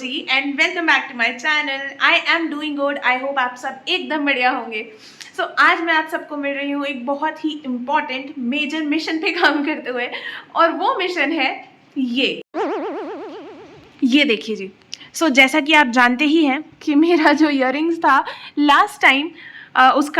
Ji and welcome back to my channel. I am doing good. I hope आप सब एकदम बढ़िया होंगे। सो आज मैं आप सबको मिल रही हूँ एक बहुत ही इम्पॉर्टेंट मेजर मिशन पे काम करते हुए, और वो मिशन है ये देखिए जी। सो जैसा कि आप जानते ही हैं कि मेरा जो इयररिंग्स था लास्ट टाइम, उस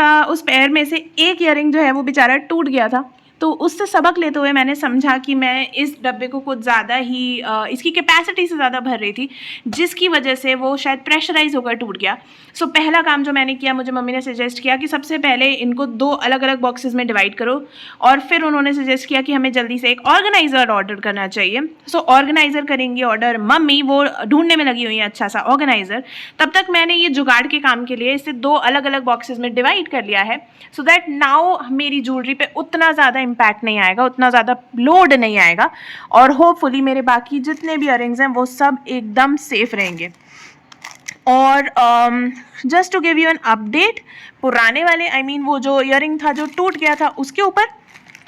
पैर में से एक इयररिंग जो है वो बेचारा टूट गया था। तो उससे सबक लेते हुए मैंने समझा कि मैं इस डब्बे को कुछ ज़्यादा ही इसकी कैपेसिटी से ज़्यादा भर रही थी, जिसकी वजह से वो शायद प्रेशराइज होकर टूट गया। सो पहला काम जो मैंने किया, मुझे मम्मी ने सजेस्ट किया कि सबसे पहले इनको 2 अलग अलग बॉक्सेस में डिवाइड करो, और फिर उन्होंने सजेस्ट किया कि हमें जल्दी से एक ऑर्गेनाइज़र ऑर्डर करना चाहिए। सो ऑर्गेनाइज़र करेंगी ऑर्डर मम्मी, वो ढूंढने में लगी हुई है अच्छा सा ऑर्गेनाइज़र। तब तक मैंने ये जुगाड़ के काम के लिए इसे 2 अलग अलग बॉक्सेस में डिवाइड कर लिया है, सो दैट नाउ मेरी ज्वेलरी पे उतना ज़्यादा इम्पैक्ट नहीं आएगा, उतना ज़्यादा लोड नहीं आएगा, और होपफुली मेरे बाकी जितने भी इयररिंग्स हैं वो सब एकदम सेफ रहेंगे। और just to give you an update, पुराने वाले वो जो इयररिंग था जो टूट गया था उसके ऊपर,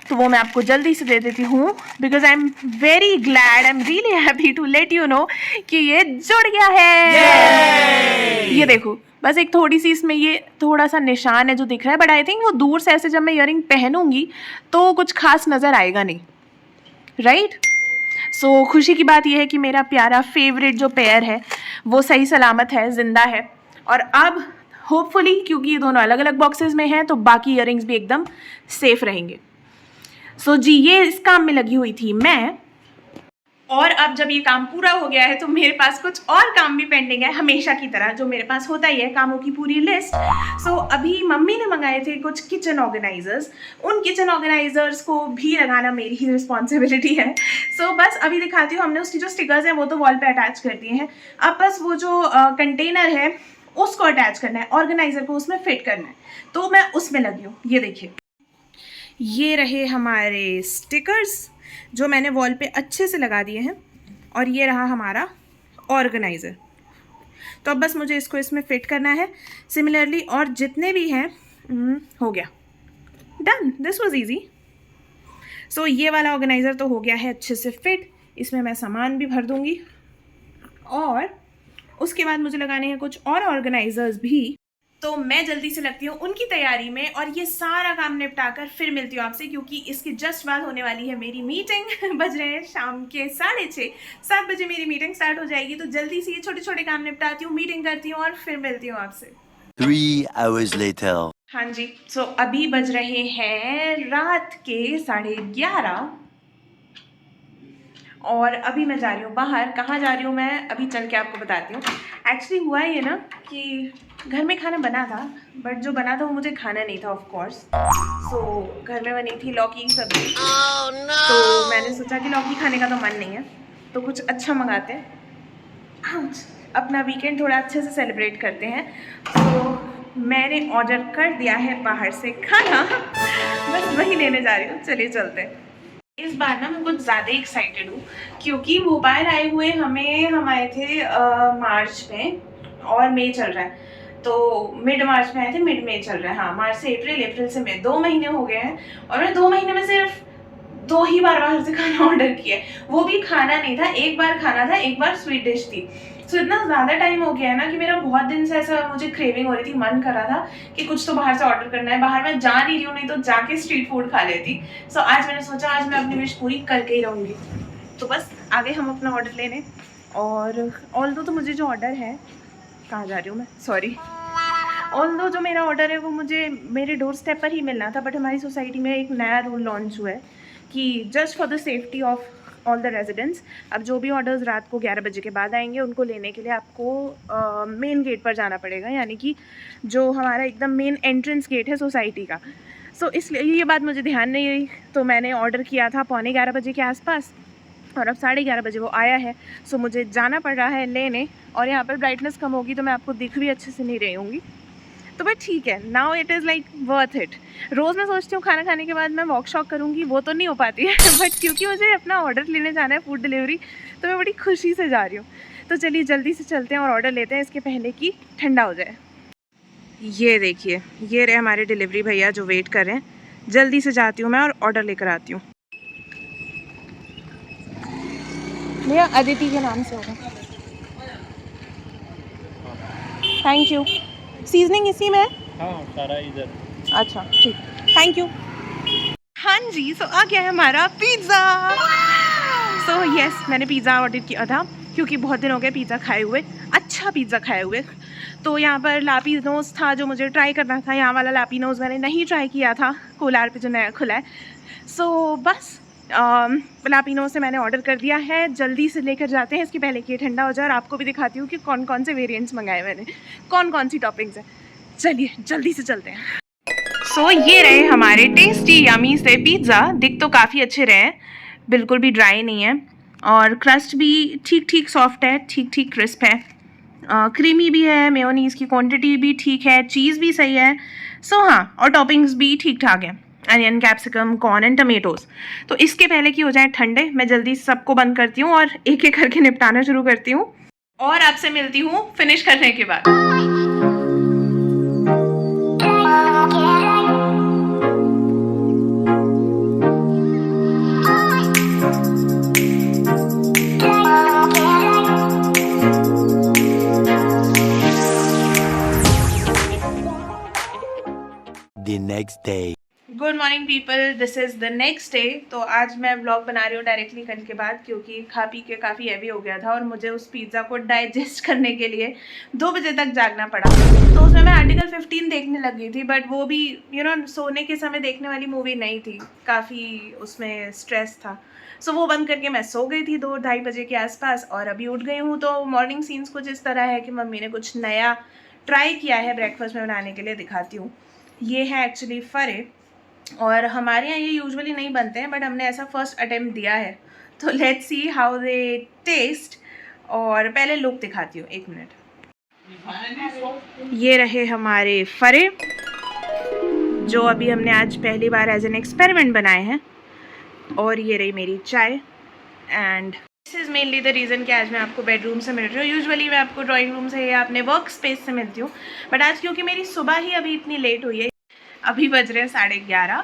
तो वो मैं आपको जल्दी से दे देती हूँ, because I am very glad, I am really happy to let you know कि ये जुड़ गया है। ये देखो, बस एक थोड़ी सी इसमें ये थोड़ा सा निशान है जो दिख रहा है, बट आई थिंक वो दूर से ऐसे जब मैं इयररिंग पहनूंगी तो कुछ खास नज़र आएगा नहीं, राइट? सो खुशी की बात यह है कि मेरा प्यारा फेवरेट जो पेयर है वो सही सलामत है, ज़िंदा है। और अब होपफुली, क्योंकि ये दोनों अलग अलग बॉक्सेस में हैं, तो बाकी इयररिंग्स भी एकदम सेफ रहेंगे। सो जी, ये इस काम में लगी हुई थी मैं, और अब जब ये काम पूरा हो गया है तो मेरे पास कुछ और काम भी पेंडिंग है, हमेशा की तरह जो मेरे पास होता ही है, कामों की पूरी लिस्ट। सो अभी मम्मी ने मंगाए थे कुछ किचन ऑर्गेनाइजर्स, उन किचन ऑर्गेनाइजर्स को भी लगाना मेरी ही रिस्पॉन्सिबिलिटी है। सो बस अभी दिखाती हूँ, हमने उसकी जो स्टिकर्स हैं वो तो वॉल पे अटैच कर दिए हैं, अब बस वो जो कंटेनर है उसको अटैच करना है, ऑर्गेनाइजर को उसमें फिट करना है, तो मैं उसमें लगी हूँ। ये देखिए, ये रहे हमारे स्टिकर्स जो मैंने वॉल पे अच्छे से लगा दिए हैं, और ये रहा हमारा ऑर्गेनाइज़र। तो अब बस मुझे इसको इसमें फिट करना है सिमिलरली, और जितने भी हैं हो गया, डन, दिस वाज इजी। सो ये वाला ऑर्गेनाइज़र तो हो गया है अच्छे से फिट, इसमें मैं सामान भी भर दूंगी, और उसके बाद मुझे लगाने हैं कुछ और ऑर्गेनाइजर्स भी। तो मैं जल्दी से लगती हूँ उनकी तैयारी में, और ये सारा काम निपटाकर फिर मिलती हूँ आपसे, क्योंकि इसके जस्ट बाद होने वाली है मेरी मीटिंग। बज रहे हैं शाम के 6:30, 7 बजे मेरी मीटिंग स्टार्ट हो जाएगी। तो जल्दी से ये छोटे छोटे काम निपटाती हूँ, मीटिंग करती हूँ, और फिर मिलती हूँ आपसे 3 hours later. हाँ जी। सो अभी बज रहे हैं रात के 11:30, और अभी मैं जा रही हूँ बाहर। कहाँ जा रही हूँ मैं अभी चल के आपको बताती हूँ। एक्चुअली हुआ ये ना कि घर में खाना बना था, बट जो बना था वो मुझे खाना नहीं था, ऑफ कोर्स। सो घर में बनी थी लौकी की सब्जी। तो मैंने सोचा कि लौकी खाने का तो मन नहीं है, तो कुछ अच्छा मंगाते हैं, अपना वीकेंड थोड़ा अच्छे से सेलिब्रेट करते हैं। तो मैंने ऑर्डर कर दिया है बाहर से खाना, बस वही लेने जा रही हूँ। चलिए चलते हैं। इस बार ना मैं कुछ ज़्यादा एक्साइटेड हूँ, क्योंकि भोपाल आए हुए हम आए थे मार्च में, और मई चल रहा है, तो मिड मार्च में आए थे, मिड मई चल रहा है। हाँ, मार्च से अप्रैल, अप्रैल से मई, 2 महीने हो गए हैं, और मैं 2 महीने में सिर्फ 2 ही बार बाहर से खाना ऑर्डर किया है। वो भी खाना नहीं था, एक बार खाना था, एक बार स्वीट डिश थी। सो इतना ज़्यादा टाइम हो गया है ना कि मेरा बहुत दिन से ऐसा मुझे क्रेविंग हो रही थी, मन कर रहा था कि कुछ तो बाहर से ऑर्डर करना है। बाहर मैं जा नहीं रही हूँ, नहीं तो जाके स्ट्रीट फूड खा लेती। सो आज मैंने सोचा आज मैं अपनी विश पूरी करके ही रहूँगी। तो बस आगे हम अपना ऑर्डर लेने, और ऑल्दो तो मुझे जो ऑर्डर है, कहाँ जा रही हूँ मैं, सॉरी, ऑल्दो जो मेरा ऑर्डर है वो मुझे मेरे डोर स्टेप पर ही मिलना था, बट हमारी सोसाइटी में एक नया रूल लॉन्च हुआ है कि just for the safety of all the residents, अब जो भी ऑर्डर्स रात को 11 बजे के बाद आएंगे उनको लेने के लिए आपको मेन गेट पर जाना पड़ेगा, यानी कि जो हमारा एकदम मेन एंट्रेंस गेट है सोसाइटी का। सो इसलिए ये बात मुझे ध्यान नहीं रही, तो मैंने ऑर्डर किया था 11:15 बजे के आसपास, और अब 11:30 बजे वो आया है। सो मुझे जाना पड़ रहा है लेने, और यहाँ पर ब्राइटनेस कम होगी तो मैं आपको दिख भी अच्छे से नहीं रही होंगी, तो बट ठीक है, now it is like worth it. रोज़ मैं सोचती हूँ खाना खाने के बाद मैं वॉक शॉक करूँगी, वो तो नहीं हो पाती है, बट क्योंकि मुझे अपना ऑर्डर लेने जाना है, फूड डिलीवरी, तो मैं बड़ी खुशी से जा रही हूँ। तो चलिए जल्दी से चलते हैं और ऑर्डर लेते हैं, इसके पहले कि ठंडा हो जाए। ये देखिए, ये रहे हमारे डिलीवरी भैया जो वेट कर रहे हैं। जल्दी से जाती हूँ मैं और ऑर्डर लेकर आती हूँ। भैया अदिति के नाम से होगा। Thank you. सीजनिंग इसी में है? हाँ सारा इधर। अच्छा ठीक, थैंक यू। हाँ जी, सो आ गया है हमारा पिज़्ज़ा। सो यस, मैंने पिज़्ज़ा ऑर्डर किया था क्योंकि बहुत दिन हो गए पिज़्ज़ा खाए हुए, अच्छा पिज़्ज़ा खाए हुए। तो यहाँ पर लापिनोज़ था जो मुझे ट्राई करना था, यहाँ वाला लापिनोज़ मैंने नहीं ट्राई किया था, कोलार पे जो नया खुला है। सो बस लापिनोज़ से मैंने ऑर्डर कर दिया है, जल्दी से लेकर जाते हैं इसके पहले कि ये ठंडा हो जाए, और आपको भी दिखाती हूँ कि कौन कौन से वेरिएंट्स मंगाए मैंने, कौन कौन सी टॉपिंग्स हैं। चलिए जल्दी से चलते हैं। सो ये रहे हमारे टेस्टी यमी से पिज़्ज़ा। दिख तो काफ़ी अच्छे रहे हैं, बिल्कुल भी ड्राई नहीं है, और क्रस्ट भी ठीक ठीक सॉफ्ट है, ठीक ठीक क्रिस्प है, क्रीमी भी है, मेयोनीज़ की क्वांटिटी भी ठीक है, चीज़ भी सही है। सो हाँ, और टॉपिंग्स भी ठीक ठाक हैं, onion, capsicum, corn and tomatoes. तो इसके पहले कि हो जाए ठंडे, मैं जल्दी सबको बंद करती हूँ और एक एक करके निपटाना शुरू करती हूँ, और आपसे मिलती हूँ फिनिश करने के बाद। The next day. Good morning people, this is the next day. तो आज मैं व्लॉग बना रही हूँ डायरेक्टली कल के बाद, क्योंकि खा पी के काफ़ी हैवी हो गया था और मुझे उस पिज़्ज़ा को डाइजेस्ट करने के लिए 2 बजे तक जागना पड़ा। तो उसमें मैं आर्टिकल 15 देखने लगी थी, बट वो भी सोने के समय देखने वाली मूवी नहीं थी, काफ़ी उसमें स्ट्रेस था। सो वो बंद करके मैं सो गई थी 2-2:30 बजे के आसपास, और अभी उठ गई हूँ। तो मॉर्निंग सीन्स कुछ इस तरह है कि मम्मी ने कुछ नया ट्राई किया है ब्रेकफास्ट में बनाने के लिए, दिखाती हूँ। ये है एक्चुअली फरे, और हमारे यहाँ ये यूजुअली नहीं बनते हैं, बट हमने ऐसा फर्स्ट अटेम्प्ट दिया है। तो let's see how they taste. और पहले लुक दिखाती हूँ, 1 मिनट। ये रहे हमारे फरे, जो अभी हमने आज पहली बार एज एन एक्सपेरिमेंट बनाए हैं। और ये रही मेरी चाय, and this is mainly the reason कि आज मैं आपको बेडरूम से मिल रही हूँ। यूजुअली मैं आपको ड्राइंग रूम से या अपने वर्क स्पेस से मिलती हूँ, बट आज क्योंकि मेरी सुबह ही अभी इतनी लेट हुई है, अभी बज रहे हैं 11:30,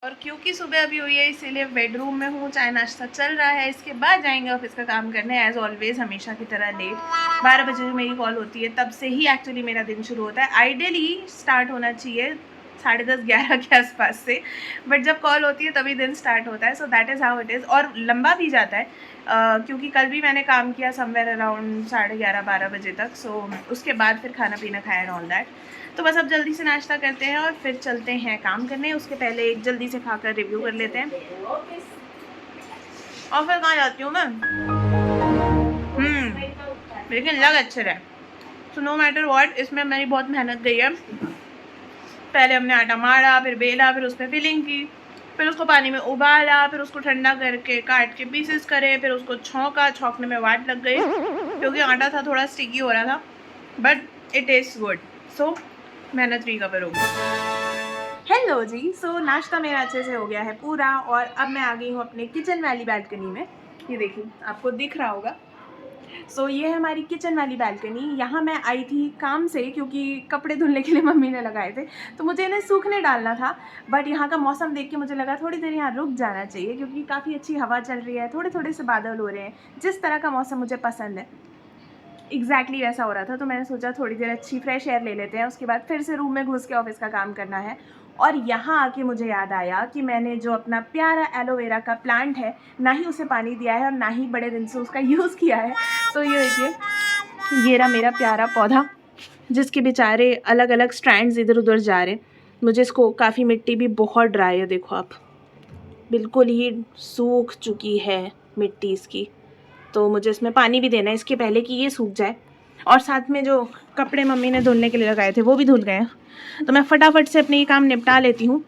और क्योंकि सुबह अभी हुई है इसीलिए बेडरूम में हूँ, चाय नाश्ता चल रहा है। इसके बाद जाएंगे ऑफिस का काम करने, एज ऑलवेज हमेशा की तरह लेट। 12 बजे जो मेरी कॉल होती है तब से ही एक्चुअली मेरा दिन शुरू होता है। आइडियली स्टार्ट होना चाहिए 10:30-11 के आसपास से, बट जब कॉल होती है तभी दिन स्टार्ट होता है। So that is how it is, और लंबा भी जाता है क्योंकि कल भी मैंने काम किया समवेयर अराउंड 11:30-12 बजे तक। सो उसके बाद फिर खाना पीना खाया एंड ऑल दैट। तो बस अब जल्दी से नाश्ता करते हैं और फिर चलते हैं काम करने। उसके पहले एक जल्दी से खाकर रिव्यू कर लेते हैं। और फिर कहाँ जाती हूँ मैं, लेकिन लग अच्छे रहे। सो नो मैटर व्हाट, इसमें मेरी बहुत मेहनत गई है। पहले हमने आटा मारा, फिर बेला, फिर उसमें फिलिंग की, फिर उसको पानी में उबाला, फिर उसको ठंडा करके काट के पीसेस करे, फिर उसको छौंका। छौंकने में वाट लग गई क्योंकि आटा था थोड़ा स्टिकी हो रहा था, बट इट टेस्ट गुड। सो मेहनत रिकवर हो गई। हेलो जी, सो नाश्ता मेरा अच्छे से हो गया है पूरा, और अब मैं आ गई हूँ अपने किचन वाली बालकनी में। ये देखिए, आपको दिख रहा होगा। सो ये है हमारी किचन वाली बालकनी। यहाँ मैं आई थी काम से क्योंकि कपड़े धुलने के लिए मम्मी ने लगाए थे, तो मुझे इन्हें सूखने डालना था। बट यहाँ का मौसम देख के मुझे लगा थोड़ी देर यहाँ रुक जाना चाहिए, क्योंकि काफ़ी अच्छी हवा चल रही है, थोड़े थोड़े से बादल हो रहे हैं, जिस तरह का मौसम मुझे पसंद है एग्जैक्टली वैसा हो रहा था। तो मैंने सोचा थोड़ी देर अच्छी फ्रेश एयर ले लेते हैं, उसके बाद फिर से रूम में घुस के ऑफिस का काम करना है। और यहाँ आके मुझे याद आया कि मैंने जो अपना प्यारा एलोवेरा का प्लांट है, ना ही उसे पानी दिया है और ना ही बड़े दिन से उसका यूज़ किया है। तो ये देखिए, ये रहा मेरा प्यारा पौधा, जिसके बेचारे अलग अलग स्ट्रैंड्स इधर उधर जा रहे हैं। मुझे इसको, काफ़ी मिट्टी भी बहुत ड्राई है, देखो आप, बिल्कुल ही सूख चुकी है मिट्टी इसकी। तो मुझे इसमें पानी भी देना है इसके पहले कि ये सूख जाए। और साथ में जो कपड़े मम्मी ने धुलने के लिए लगाए थे वो भी धुल गए हैं। तो मैं फटाफट से अपने ये काम निपटा लेती हूँ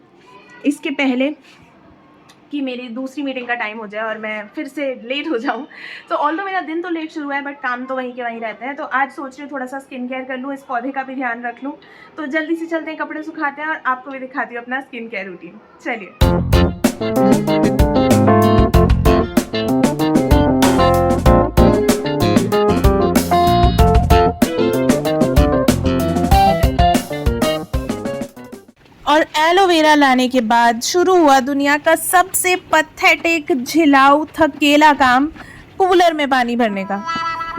इसके पहले कि मेरी दूसरी मीटिंग का टाइम हो जाए और मैं फिर से लेट हो जाऊँ। तो ऑल्दो मेरा दिन तो लेट शुरू है, बट काम तो वहीं के वहीं रहते हैं। तो आज सोच रही हूँ थोड़ा सा स्किन केयर कर लूँ, इस पौधे का भी ध्यान रख लूँ। तो जल्दी से चलते हैं, कपड़े सुखाते हैं और आपको भी दिखाती हूँ अपना स्किन केयर रूटीन। चलिए। और एलोवेरा लाने के बाद शुरू हुआ दुनिया का सबसे पैथेटिक, झिलाऊ, थकेला काम, कूलर में पानी भरने का।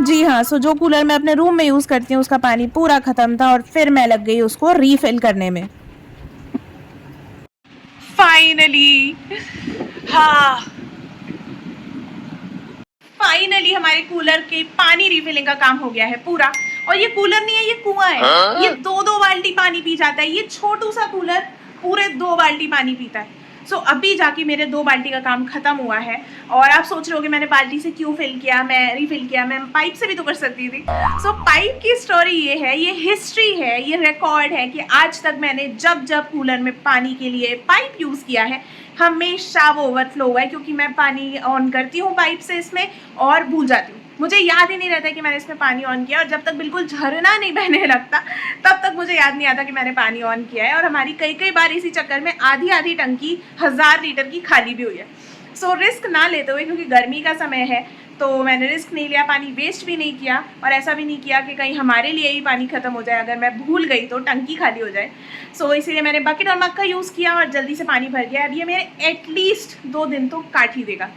जी हाँ, सो जो कूलर मैं अपने रूम में यूज़ करती हूँ उसका पानी पूरा ख़त्म था और फिर मैं लग गई उसको रीफ़िल करने में। फाइनली हाँ, फाइनली हमारे कूलर के पानी रिफिलिंग का काम हो गया है पूरा। और ये कूलर नहीं है, ये कुआं है। ये 2-2 बाल्टी पानी पी जाता है। ये छोटू सा कूलर पूरे 2 बाल्टी पानी पीता है। सो अभी जाके मेरे 2 बाल्टी का काम खत्म हुआ है। और आप सोच रहे होगे मैंने बाल्टी से क्यों फिल किया, मैं रिफिल किया, मैं पाइप से भी तो कर सकती थी। सो पाइप की स्टोरी ये है, ये हिस्ट्री है, ये रिकॉर्ड है कि आज तक मैंने जब जब कूलर में पानी के लिए पाइप यूज़ किया है हमेशा वो ओवरफ्लो हुआ है, क्योंकि मैं पानी ऑन करती हूँ पाइप से इसमें और भूल जाती हूँ। मुझे याद ही नहीं रहता कि मैंने इसमें पानी ऑन किया, और जब तक बिल्कुल झरना नहीं बहने लगता तब तक मुझे याद नहीं आता कि मैंने पानी ऑन किया है। और हमारी कई बार इसी चक्कर में आधी टंकी 1000 लीटर की खाली भी हुई है। सो रिस्क ना लेते हुए, क्योंकि गर्मी का समय है तो मैंने रिस्क नहीं लिया, पानी वेस्ट भी नहीं किया और ऐसा भी नहीं किया कि कहीं हमारे लिए ही पानी ख़त्म हो जाए, अगर मैं भूल गई तो टंकी खाली हो जाए। सो इसीलिए मैंने बकेट और मग का यूज़ किया और जल्दी से पानी भर गया। अब ये मेरे एटलीस्ट 2 दिन तो काट ही देगा।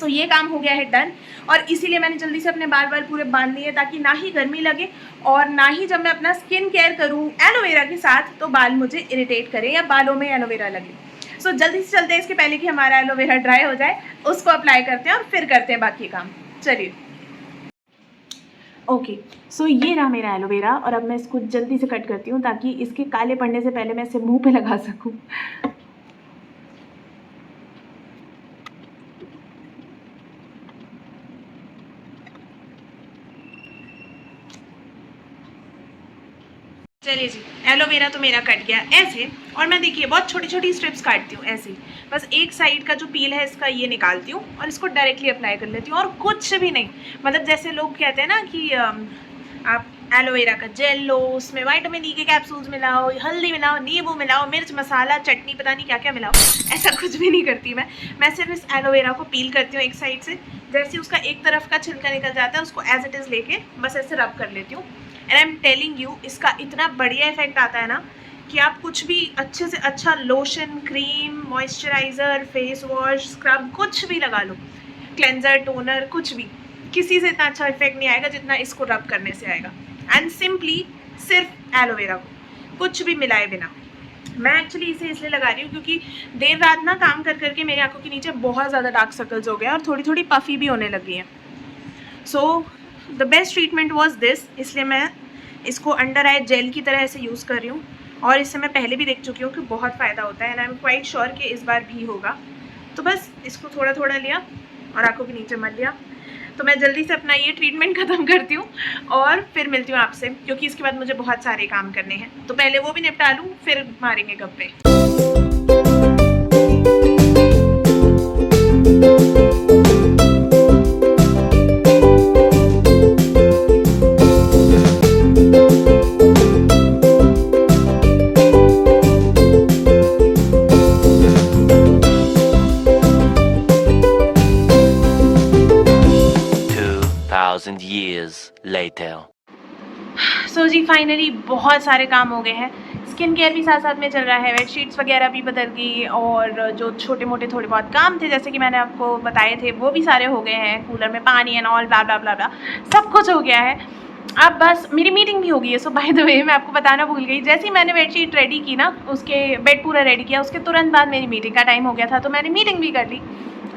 सो ये काम हो गया है डन। और इसीलिए मैंने जल्दी से अपने बाल पूरे बांध लिए, ताकि ना ही गर्मी लगे और ना ही जब मैं अपना स्किन केयर करूँ एलोवेरा के साथ तो बाल मुझे इरिटेट करे या बालों में एलोवेरा लगे। सो जल्दी से चलते हैं, इसके पहले कि हमारा एलोवेरा ड्राई हो जाए उसको अप्लाई करते हैं और फिर करते हैं बाकी काम। चलिए ओके, सो ये रहा मेरा एलोवेरा और अब मैं इसको जल्दी से कट करती हूँ ताकि इसके काले पड़ने से पहले मैं इसे मुंह पे लगा सकूँ। चलिए जी, एलोवेरा तो मेरा कट गया ऐसे। और मैं देखिए बहुत छोटी छोटी स्ट्रिप्स काटती हूँ ऐसे ही, बस एक साइड का जो पील है इसका ये निकालती हूँ और इसको डायरेक्टली अप्लाई कर लेती हूँ और कुछ भी नहीं। मतलब जैसे लोग कहते हैं ना कि आप एलोवेरा का जेल लो, उसमें विटामिन ई के कैप्सूल्स मिलाओ, हल्दी मिलाओ, नींबू मिलाओ, मिर्च मसाला चटनी पता नहीं क्या क्या मिलाओ, ऐसा कुछ भी नहीं करती मैं सिर्फ इस एलोवेरा को पील करती हूँ एक साइड से। जैसे उसका एक तरफ का छिलका निकल जाता है उसको एज इट इज़ लेके बस ऐसे रब कर लेती हूँ। And I am telling you, इसका इतना बढ़िया इफेक्ट आता है ना कि आप कुछ भी अच्छे से अच्छा lotion, cream, moisturiser, face wash, scrub कुछ भी लगा लो, क्लेंजर, टोनर, कुछ भी, किसी से इतना अच्छा इफेक्ट नहीं आएगा जितना इसको रब करने से आएगा। एंड सिंपली सिर्फ एलोवेरा को कुछ भी मिलाए बिना। मैं एक्चुअली इसे इसलिए लगा रही हूँ क्योंकि देर रात ना काम कर करके मेरी आंखों के नीचे बहुत ज़्यादा डार्क सर्कल्स हो गए और थोड़ी थोड़ी पफ़ी भी होने लगी हैं। So the best treatment was this, इसलिए मैं इसको अंडर आई जेल की तरह ऐसे यूज़ कर रही हूँ और इससे मैं पहले भी देख चुकी हूँ कि बहुत फ़ायदा होता है and I am quite sure कि इस बार भी होगा। तो बस इसको थोड़ा थोड़ा लिया और आंखों के नीचे मल लिया। तो मैं जल्दी से अपना ये ट्रीटमेंट ख़त्म करती हूँ और फिर मिलती हूँ आपसे, क्योंकि इसके बाद मुझे बहुत सारे काम करने हैं। तो पहले वो भी निपटा लूँ फिर मारेंगे गप्पे। Years later. सो जी फाइनली बहुत सारे काम हो गए हैं। स्किन केयर भी साथ साथ में चल रहा है, बेडशीट्स वगैरह भी बदल गई और जो छोटे मोटे थोड़े बहुत काम थे जैसे कि मैंने आपको बताए थे वो भी सारे हो गए हैं। कूलर में पानी एंड ऑल ब्ला ब्ला ब्ला ब्ला सब कुछ हो गया है। अब बस मेरी मीटिंग भी हो गई है। सो बाय द वे मैं आपको बताना भूल गई, जैसे ही मैंने बेडशीट रेडी की ना, उसके बेड पूरा रेडी किया, उसके तुरंत बाद मेरी मीटिंग का टाइम हो गया था, तो मैंने मीटिंग भी कर ली।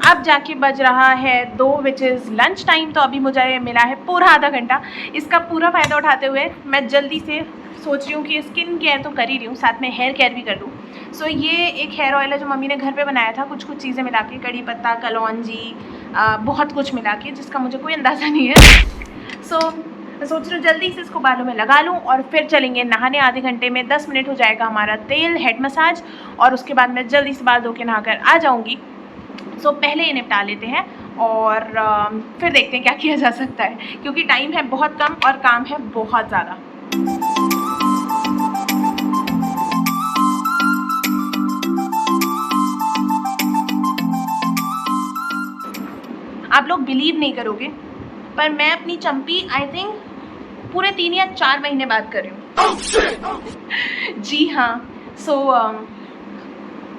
अब जाके बज रहा है 2 विच इज़ लंच टाइम। तो अभी मुझे मिला है पूरा आधा घंटा। इसका पूरा फ़ायदा उठाते हुए मैं जल्दी से सोच रही हूँ कि स्किन केयर तो कर ही रही हूँ, साथ में हेयर केयर भी कर लूँ। सो ये एक हेयर ऑयल है जो मम्मी ने घर पे बनाया था, कुछ चीज़ें मिला के, कड़ी पत्ता, कलौंजी, बहुत कुछ मिला के, जिसका मुझे कोई अंदाज़ा नहीं है। सो मैं सोच रही हूँ जल्दी से इसको बालों में लगा लूँ और फिर चलेंगे नहाने। आधे घंटे में 10 मिनट हो जाएगा हमारा तेल हेड मसाज और उसके बाद मैं जल्दी से बाल धो के नहा कर आ जाऊँगी। सो पहले ये निपटा लेते हैं और फिर देखते हैं क्या किया जा सकता है, क्योंकि टाइम है बहुत कम और काम है बहुत ज़्यादा। आप लोग बिलीव नहीं करोगे पर मैं अपनी चंपी आई थिंक पूरे 3 या 4 महीने बाद कर रही हूँ। जी हाँ। सो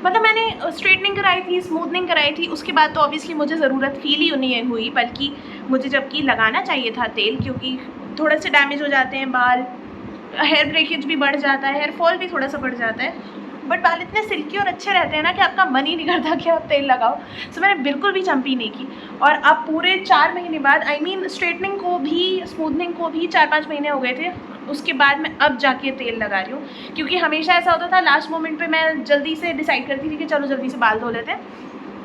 मतलब मैंने स्ट्रेटनिंग कराई थी, स्मूथनिंग कराई थी, उसके बाद तो ऑब्वियसली मुझे ज़रूरत फील ही नहीं हुई, बल्कि मुझे जबकि लगाना चाहिए था तेल, क्योंकि थोड़े से डैमेज हो जाते हैं बाल, हेयर ब्रेकेज भी बढ़ जाता है, हेयर फॉल भी थोड़ा सा बढ़ जाता है, बट बाल इतने सिल्की और अच्छे रहते हैं ना कि आपका मन ही नहीं करता कि आप तेल लगाओ। सो मैंने बिल्कुल भी चंपी नहीं की, और अब पूरे 4 महीने बाद, आई मीन स्ट्रेटनिंग को भी स्मूथनिंग को भी 4-5 महीने हो गए थे, उसके बाद मैं अब जाके तेल लगा रही हूँ। क्योंकि हमेशा ऐसा होता था, लास्ट मोमेंट पे मैं जल्दी से डिसाइड करती थी कि चलो जल्दी से बाल धो लेते हैं,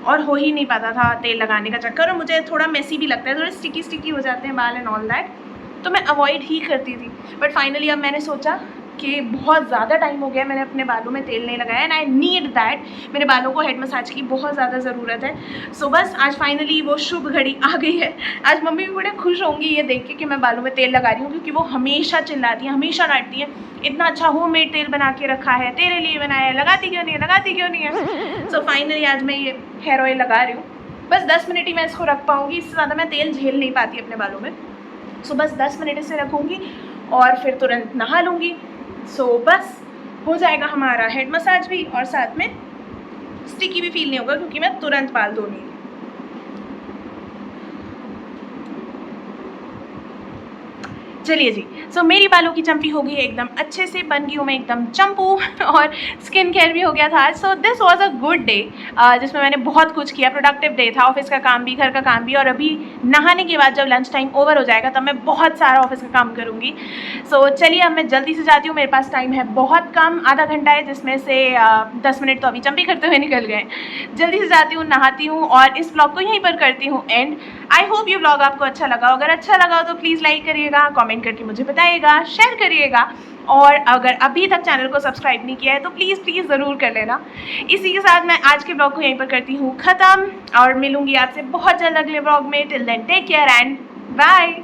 और हो ही नहीं पाता था तेल लगाने का चक्कर, और मुझे थोड़ा मेसी भी लगता है, थोड़े स्टिकी हो जाते हैं बाल एंड ऑल दैट, तो मैं अवॉइड ही करती थी। बट फाइनली अब मैंने सोचा कि बहुत ज़्यादा टाइम हो गया मैंने अपने बालों में तेल नहीं लगाया, एंड आई नीड दैट, मेरे बालों को हेड मसाज की बहुत ज़्यादा ज़रूरत है। सो बस आज फाइनली वो शुभ घड़ी आ गई है। आज मम्मी भी बड़े खुश होंगी ये देख के कि मैं बालों में तेल लगा रही हूँ, क्योंकि वो हमेशा चिल्लाती हैं, हमेशा डांटती हैं, इतना अच्छा होममेड तेल बना के रखा है, तेरे लिए बनाया है, लगाती क्यों नहीं है, लगाती क्यों नहीं है। सो फाइनली आज मैं ये हेयर ऑयल लगा रही हूँ। बस 10 मिनट ही मैं इसको रख पाऊँगी, इससे ज़्यादा मैं तेल झेल नहीं पाती अपने बालों में। सो बस 10 मिनट इसे रखूँगी और फिर तुरंत नहा लूँगी। सो बस हो जाएगा हमारा हेड मसाज भी, और साथ में स्टिकी भी फील नहीं होगा, क्योंकि मैं तुरंत बाल धोनी। चलिए जी, सो मेरी बालों की चंपी हो गई है एकदम अच्छे से, बन गई हूँ मैं एकदम चंपू, और स्किन केयर भी हो गया था। So this was a good day, जिसमें मैंने बहुत कुछ किया, प्रोडक्टिव डे था, ऑफिस का काम भी, घर का काम भी, और अभी नहाने के बाद जब लंच टाइम ओवर हो जाएगा तब मैं बहुत सारा ऑफिस का काम करूँगी। सो चलिए अब मैं जल्दी से जाती हूँ, मेरे पास टाइम है बहुत कम, आधा घंटा है, जिसमें से 10 मिनट तो अभी चंपी करते हुए निकल गए। जल्दी से जाती हूँ, नहाती हूँ, और इस ब्लॉग को यहीं पर करती हूँ एंड। आई होप ये ब्लॉग आपको अच्छा लगा, अगर अच्छा लगा तो प्लीज़ लाइक करिएगा, कमेंट करके मुझे बताइएगा, शेयर करिएगा, और अगर अभी तक चैनल को सब्सक्राइब नहीं किया है तो प्लीज़ ज़रूर कर लेना। इसी के साथ मैं आज के ब्लॉग को यहीं पर करती हूँ ख़त्म, और मिलूँगी आपसे बहुत जल्द अगले ब्लॉग में। Till then take care and bye.